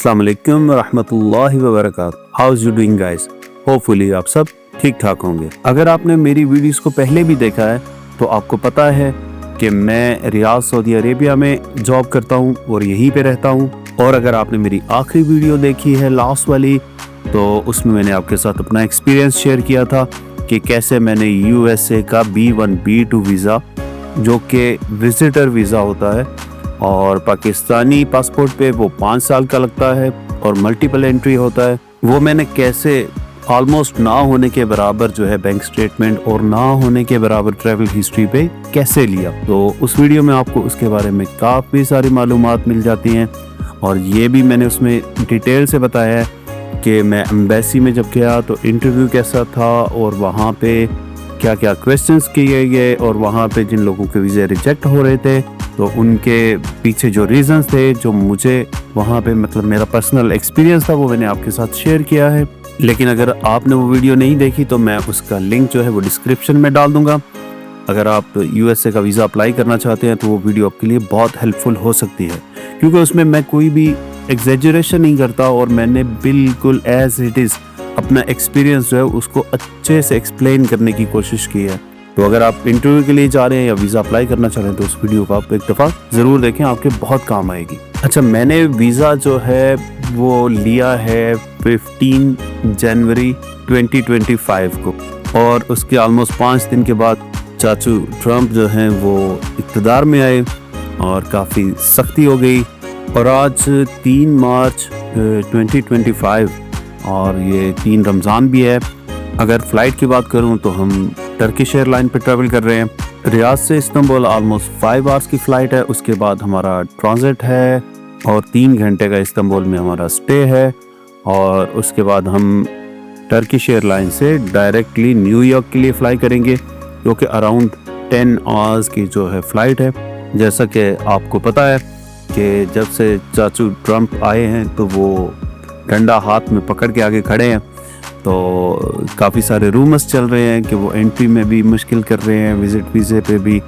अस्सलाम वालेकुम रहमतुल्लाहि व बरकातहू। How is you doing guys? Hopefully आप सब ठीक ठाक होंगे। अगर आपने मेरी वीडियोस को पहले भी देखा है तो आपको पता है कि मैं रियाद सऊदी अरेबिया में जॉब करता हूं और यहीं पे रहता हूं। और अगर आपने मेरी आखिरी वीडियो देखी है लास्ट वाली, तो उसमें मैंने आपके साथ अपना एक्सपीरियंस शेयर किया था कि कैसे मैंने यूएसए का B1 B2 वीज़ा, जो कि विजिटर वीज़ा होता है और पाकिस्तानी पासपोर्ट पे वो 5 साल का लगता है और मल्टीपल एंट्री होता है, वो मैंने कैसे ऑलमोस्ट ना होने के बराबर जो है बैंक स्टेटमेंट और ना होने के बराबर ट्रैवल हिस्ट्री पे कैसे लिया। तो उस वीडियो में आपको उसके बारे में काफ़ी सारी मालूमात मिल जाती हैं और ये भी मैंने उसमें डिटेल से बताया है कि मैं एम्बेसी में जब गया तो इंटरव्यू कैसा था और वहाँ पे क्या क्या क्वेश्चंस किए गए और वहाँ पे जिन लोगों के वीज़े रिजेक्ट हो रहे थे तो उनके पीछे जो रीज़न्स थे, जो मुझे वहाँ पे मतलब मेरा पर्सनल एक्सपीरियंस था, वो मैंने आपके साथ शेयर किया है। लेकिन अगर आपने वो वीडियो नहीं देखी तो मैं उसका लिंक जो है वो डिस्क्रिप्शन में डाल दूँगा। अगर आप यूएसए का वीज़ा अप्लाई करना चाहते हैं तो वो वीडियो आपके लिए बहुत हेल्पफुल हो सकती है, क्योंकि उसमें मैं कोई भी एग्जेजरेशन नहीं करता और मैंने बिल्कुल एज इट इज़ अपना एक्सपीरियंस जो है उसको अच्छे से एक्सप्लेन करने की कोशिश की है। तो अगर आप इंटरव्यू के लिए जा रहे हैं या वीज़ा अप्लाई करना चाह रहे हैं तो उस वीडियो को आप एक दफ़ा ज़रूर देखें, आपके बहुत काम आएगी। अच्छा, मैंने वीज़ा जो है वो लिया है 15 जनवरी 2025 को और उसके ऑलमोस्ट 5 दिन के बाद चाचू ट्रम्प जो हैं वो इक़्तिदार में आए और काफ़ी सख्ती हो गई। और आज 3 मार्च 2025 और ये 3 रमज़ान भी है। अगर फ़्लाइट की बात करूं तो हम टर्किश एयरलाइन पे ट्रैवल कर रहे हैं। रियाद से इस्तांबुल ऑलमोस्ट 5 आवर्स की फ़्लाइट है, उसके बाद हमारा ट्रांजिट है और 3 घंटे का इस्तांबुल में हमारा स्टे है और उसके बाद हम टर्किश एयरलाइन से डायरेक्टली न्यूयॉर्क के लिए फ़्लाई करेंगे, जो कि अराउंड 10 आवर्स की जो है फ़्लाइट है। जैसा कि आपको पता है कि जब से चाचू ट्रम्प आए हैं तो वो डंडा हाथ में पकड़ के आगे खड़े हैं, तो काफ़ी सारे रूमर्स चल रहे हैं कि वो एंट्री में भी मुश्किल कर रहे हैं, विज़िट वीज़े पे भी।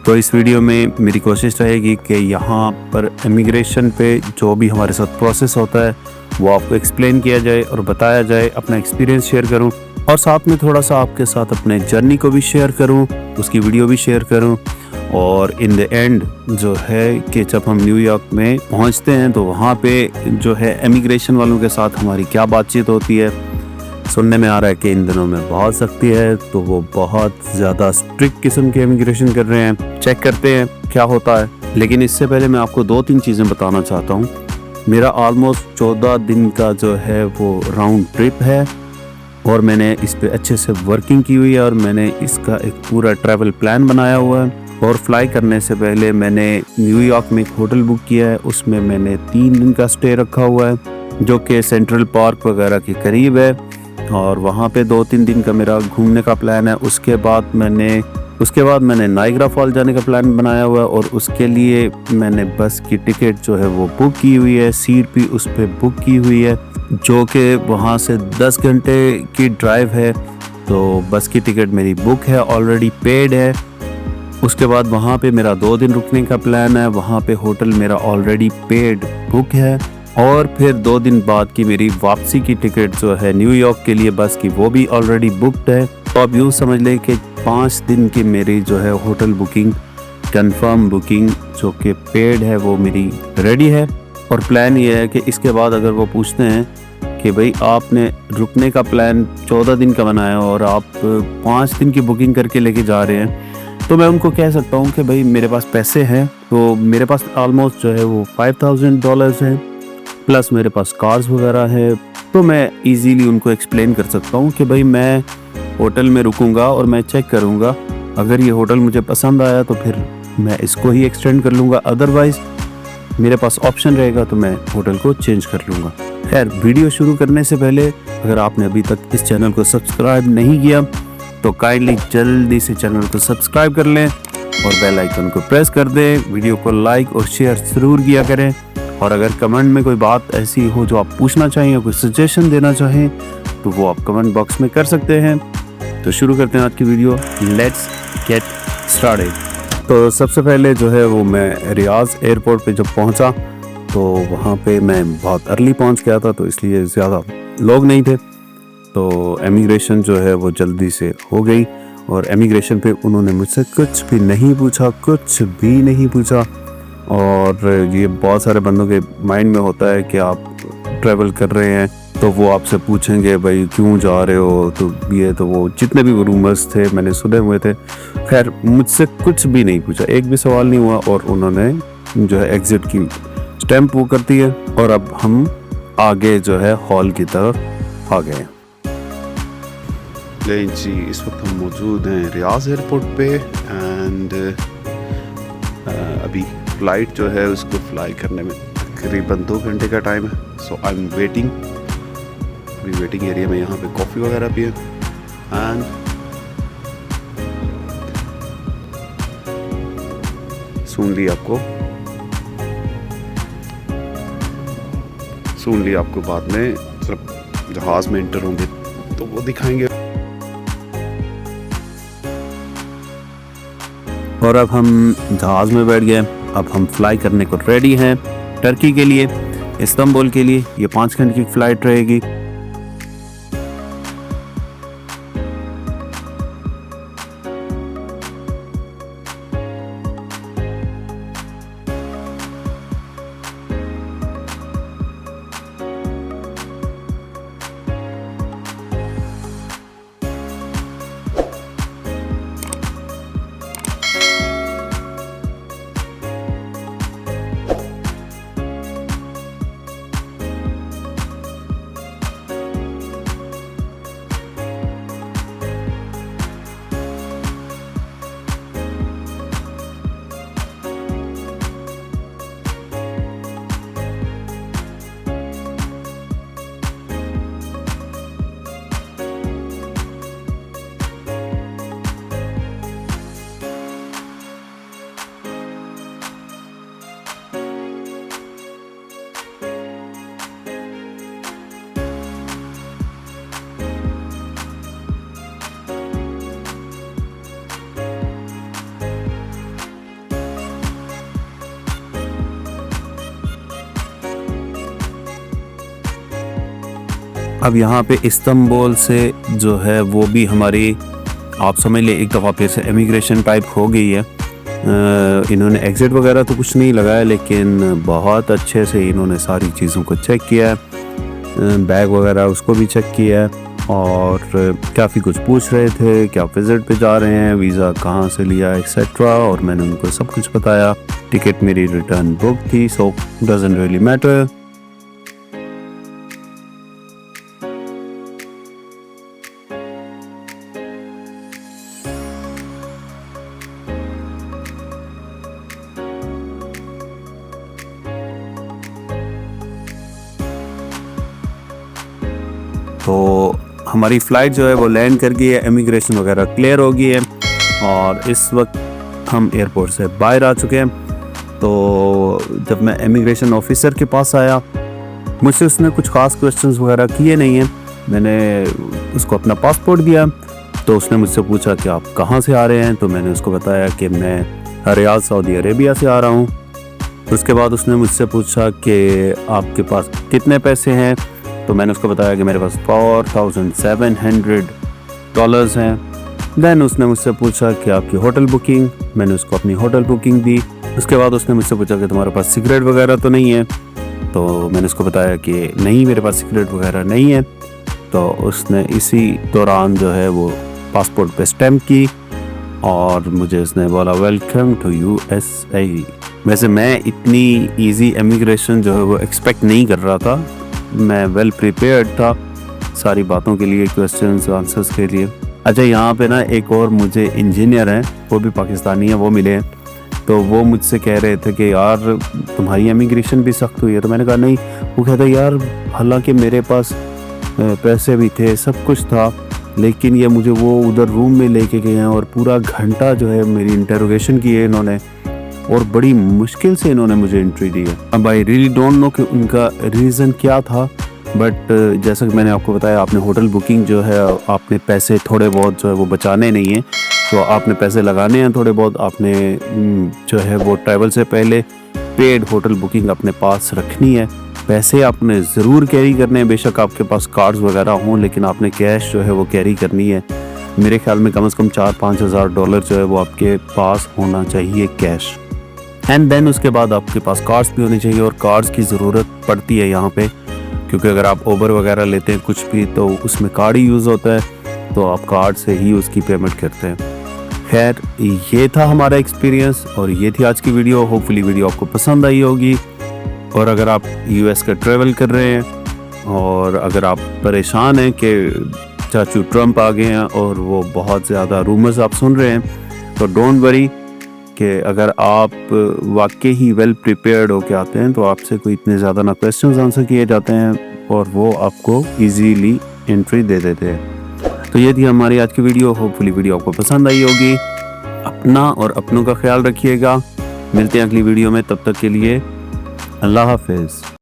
तो इस वीडियो में मेरी कोशिश रहेगी कि यहाँ पर इमिग्रेशन पे जो भी हमारे साथ प्रोसेस होता है वो आपको एक्सप्लेन किया जाए और बताया जाए, अपना एक्सपीरियंस शेयर करूँ और साथ में थोड़ा सा आपके साथ अपने जर्नी को भी शेयर करूँ, उसकी वीडियो भी शेयर करूँ। और इन द एंड जो है कि जब हम न्यूयॉर्क में पहुँचते हैं तो वहाँ पे जो है इमिग्रेशन वालों के साथ हमारी क्या बातचीत होती है। सुनने में आ रहा है कि इन दिनों में बहुत सख्ती है, तो वो बहुत ज़्यादा स्ट्रिक्ट किस्म के इमिग्रेशन कर रहे हैं। चेक करते हैं क्या होता है। लेकिन इससे पहले मैं आपको 2-3 चीज़ें बताना चाहता हूँ। मेरा ऑलमोस्ट 14 दिन का जो है वो राउंड ट्रिप है और मैंने इस पर अच्छे से वर्किंग की हुई है और मैंने इसका एक पूरा ट्रैवल प्लान बनाया हुआ है। और फ्लाई करने से पहले मैंने न्यूयॉर्क में एक होटल बुक किया है, उसमें मैंने 3 दिन का स्टे रखा हुआ है जो कि सेंट्रल पार्क वगैरह के करीब है और वहाँ पे 2-3 दिन का मेरा घूमने का प्लान है। उसके बाद मैंने नाइग्रा फॉल जाने का प्लान बनाया हुआ है और उसके लिए मैंने बस की टिकट जो है वो बुक की हुई है, सीट भी उस पर बुक की हुई है, जो कि वहाँ से 10 घंटे की ड्राइव है। तो बस की टिकट मेरी बुक है, ऑलरेडी पेड है। उसके बाद वहाँ पे मेरा 2 दिन रुकने का प्लान है, वहाँ पे होटल मेरा ऑलरेडी पेड बुक है और फिर 2 दिन बाद की मेरी वापसी की टिकट जो है न्यूयॉर्क के लिए बस की, वो भी ऑलरेडी बुकड है। तो अब यूँ समझ लें कि 5 दिन की मेरी जो है होटल बुकिंग, कंफर्म बुकिंग जो कि पेड है, वो मेरी रेडी है। और प्लान ये है कि इसके बाद अगर वो पूछते हैं कि भाई आपने रुकने का प्लान 14 दिन का बनाया और आप 5 दिन की बुकिंग करके लेके जा रहे हैं, तो मैं उनको कह सकता हूँ कि भाई मेरे पास पैसे हैं। तो मेरे पास ऑलमोस्ट जो है वो $5,000 है, प्लस मेरे पास कार्स वगैरह है। तो मैं इजीली उनको एक्सप्लेन कर सकता हूँ कि भाई मैं होटल में रुकूंगा और मैं चेक करूँगा, अगर ये होटल मुझे पसंद आया तो फिर मैं इसको ही एक्सटेंड कर लूँगा, अदरवाइज़ मेरे पास ऑप्शन रहेगा तो मैं होटल को चेंज कर लूँगा। खैर, वीडियो शुरू करने से पहले अगर आपने अभी तक इस चैनल को सब्सक्राइब नहीं किया तो काइंडली जल्दी से चैनल को सब्सक्राइब कर लें और बेल आइकन को प्रेस कर दें। वीडियो को लाइक और शेयर ज़रूर किया करें और अगर कमेंट में कोई बात ऐसी हो जो आप पूछना चाहें या कोई सजेशन देना चाहें तो वो आप कमेंट बॉक्स में कर सकते हैं। तो शुरू करते हैं आज की वीडियो, लेट्स गेट स्टार्टेड। तो सबसे पहले जो है वो मैं रियाद एयरपोर्ट पे जब पहुंचा तो वहाँ पे मैं बहुत अर्ली पहुँच गया था, तो इसलिए ज़्यादा लोग नहीं थे। तो इमिग्रेशन जो है वो जल्दी से हो गई, और इमिग्रेशन पे उन्होंने मुझसे कुछ भी नहीं पूछा, कुछ भी नहीं पूछा। और ये बहुत सारे बंदों के माइंड में होता है कि आप ट्रैवल कर रहे हैं तो वो आपसे पूछेंगे भाई क्यों जा रहे हो, तो ये तो वो जितने भी रूमर्स थे मैंने सुने हुए थे। खैर मुझसे कुछ भी नहीं पूछा, एक भी सवाल नहीं हुआ, और उन्होंने जो है एग्ज़िट की स्टैंप वो कर दी है। और अब हम आगे जो है हॉल की तरफ आ गए। लेकिन जी इस वक्त हम मौजूद हैं रियाज एयरपोर्ट पे, एंड अभी फ़्लाइट जो है उसको फ्लाई करने में तकरीबन 2 घंटे का टाइम है। सो आई एम वेटिंग। अभी वेटिंग एरिया में यहाँ पे कॉफ़ी वगैरह पिए, एंड सुन ली आपको बाद में जब जहाज़ में इंटर होंगे तो वो दिखाएंगे। और अब हम जहाज़ में बैठ गए। अब हम फ्लाई करने को रेडी हैं टर्की के लिए, इस्तांबुल के लिए। ये 5 घंटे की फ़्लाइट रहेगी। अब यहाँ पे इस्तांबुल से जो है वो भी हमारी, आप समझ ले, एक दफ़ा फिर से इमिग्रेशन टाइप हो गई है। इन्होंने एग्ज़िट वगैरह तो कुछ नहीं लगाया, लेकिन बहुत अच्छे से इन्होंने सारी चीज़ों को चेक किया है, बैग वगैरह उसको भी चेक किया है, और काफ़ी कुछ पूछ रहे थे कि आप विज़िट पे जा रहे हैं, वीज़ा कहाँ से लिया एक्सेट्रा, और मैंने उनको सब कुछ बताया। टिकट मेरी रिटर्न बुक थी, सो डजंट रियली मैटर। तो हमारी फ़्लाइट जो है वो लैंड कर गई है, इमिग्रेशन वगैरह क्लियर हो गई है, और इस वक्त हम एयरपोर्ट से बाहर आ चुके हैं। तो जब मैं इमिग्रेशन ऑफिसर के पास आया, मुझसे उसने कुछ ख़ास क्वेश्चंस वगैरह किए नहीं हैं। मैंने उसको अपना पासपोर्ट दिया, तो उसने मुझसे पूछा कि आप कहाँ से आ रहे हैं, तो मैंने उसको बताया कि मैं रियाद सऊदी अरेबिया से आ रहा हूँ। उसके बाद उसने मुझसे पूछा कि आपके पास कितने पैसे हैं, तो मैंने उसको बताया कि मेरे पास $4,700 हैं। देन उसने मुझसे पूछा कि आपकी होटल बुकिंग, मैंने उसको अपनी होटल बुकिंग दी। उसके बाद उसने मुझसे पूछा कि तुम्हारे पास सिगरेट वगैरह तो नहीं है, तो मैंने उसको बताया कि नहीं, मेरे पास सिगरेट वगैरह नहीं है। तो उसने इसी दौरान जो है वो पासपोर्ट पे स्टैम्प की, और मुझे उसने बोला वेलकम टू USA। वैसे मैं इतनी इजी इमिग्रेशन जो है वो एक्सपेक्ट नहीं कर रहा था। मैं वेल प्रिपेयर्ड था सारी बातों के लिए, क्वेश्चंस आंसर्स के लिए। अच्छा, यहाँ पे ना एक और मुझे इंजीनियर हैं, वो भी पाकिस्तानी हैं, वो मिले हैं। तो वो मुझसे कह रहे थे कि यार तुम्हारी इमिग्रेशन भी सख्त हुई है। तो मैंने कहा नहीं। वो कहता यार हालांकि मेरे पास पैसे भी थे, सब कुछ था, लेकिन ये मुझे वो उधर रूम में लेके गए हैं और पूरा घंटा जो है मेरी इंटरोगेशन की है इन्होंने, और बड़ी मुश्किल से इन्होंने मुझे एंट्री दी है। अब आई रियली डोंट नो कि उनका रीज़न क्या था, बट जैसा कि मैंने आपको बताया, आपने होटल बुकिंग जो है, आपने पैसे थोड़े बहुत जो है वो बचाने नहीं हैं, तो आपने पैसे लगाने हैं थोड़े बहुत। आपने जो है वो ट्रैवल से पहले प्रीपेड होटल बुकिंग अपने पास रखनी है। पैसे आपने ज़रूर कैरी करने हैं, बेशक आपके पास कार्ड्स वगैरह हों, लेकिन आपने कैश जो है वो कैरी करनी है। मेरे ख्याल में कम से कम 4-5 हज़ार डॉलर जो है वो आपके पास होना चाहिए कैश। एंड देन उसके बाद आपके पास कार्ड्स भी होने चाहिए, और कार्ड्स की ज़रूरत पड़ती है यहाँ पे, क्योंकि अगर आप ओबर वगैरह लेते हैं कुछ भी तो उसमें कार्ड ही यूज़ होता है, तो आप कार्ड से ही उसकी पेमेंट करते हैं। खैर, ये था हमारा एक्सपीरियंस और ये थी आज की वीडियो। होपफुली वीडियो आपको पसंद आई होगी। और अगर आप यूएस का ट्रैवल कर रहे हैं और अगर आप परेशान हैं कि चाचू ट्रम्प आ गए हैं और वो बहुत ज़्यादा रूमर्स आप सुन रहे हैं, तो डोंट वरी कि अगर आप वाकई ही वेल प्रिपेयर्ड होके आते हैं तो आपसे कोई इतने ज़्यादा ना क्वेश्चंस आंसर किए जाते हैं और वो आपको इजीली एंट्री दे देते हैं। तो ये थी हमारी आज की वीडियो। होपफुली वीडियो आपको पसंद आई होगी। अपना और अपनों का ख्याल रखिएगा। मिलते हैं अगली वीडियो में, तब तक के लिए अल्लाह हाफिज़।